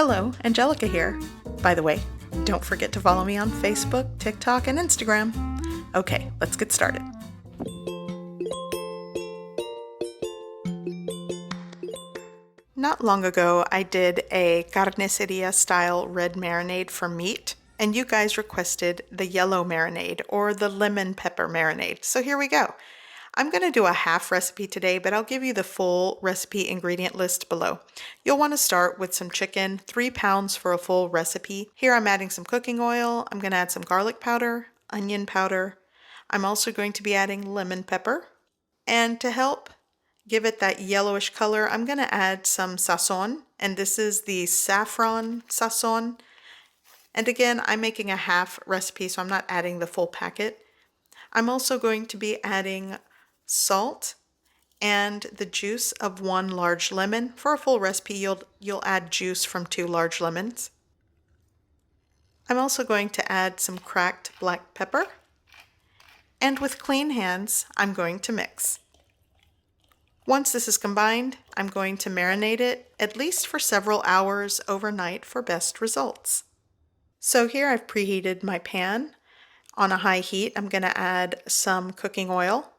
Hello, Angelica here. By the way, don't forget to follow me on Facebook, TikTok, and Instagram. Okay, let's get started. Not long ago, I did a carniceria style red marinade for meat, and you guys requested the yellow marinade or the lemon pepper marinade. So here we go. I'm going to do a half recipe today, but I'll give you the full recipe ingredient list below. You'll want to start with some chicken, 3 pounds for a full recipe. Here I'm adding some cooking oil. I'm going to add some garlic powder, onion powder. I'm also going to be adding lemon pepper. And to help give it that yellowish color, I'm going to add some Sazon, and this is the saffron Sazon. And again, I'm making a half recipe, so I'm not adding the full packet. I'm also going to be adding salt and the juice of 1 large lemon. For a full recipe, you'll add juice from 2 large lemons. I'm also going to add some cracked black pepper. And with clean hands, I'm going to mix. Once this is combined, I'm going to marinate it at least for several hours overnight for best results. So here I've preheated my pan. On a high heat, I'm going to add some cooking oil.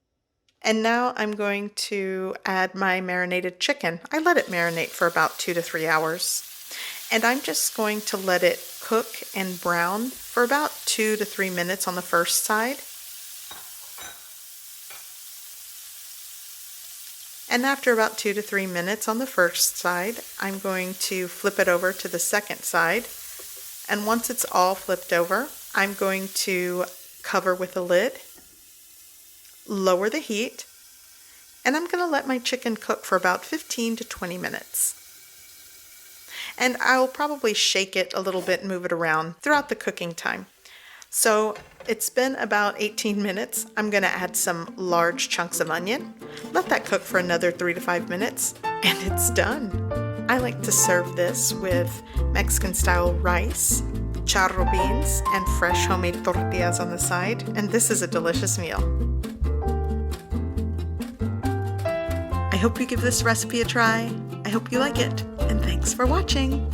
And now I'm going to add my marinated chicken. I let it marinate for about 2 to 3 hours. And I'm just going to let it cook and brown for about 2 to 3 minutes on the first side. And after about 2 to 3 minutes on the first side, I'm going to flip it over to the second side. And once it's all flipped over, I'm going to cover with a lid, lower the heat, and I'm going to let my chicken cook for about 15 to 20 minutes. And I'll probably shake it a little bit and move it around throughout the cooking time. So it's been about 18 minutes. I'm going to add some large chunks of onion, let that cook for another 3 to 5 minutes, and it's done. I like to serve this with Mexican style rice, charro beans, and fresh homemade tortillas on the side, and this is a delicious meal. I hope you give this recipe a try. I hope you like it, and thanks for watching.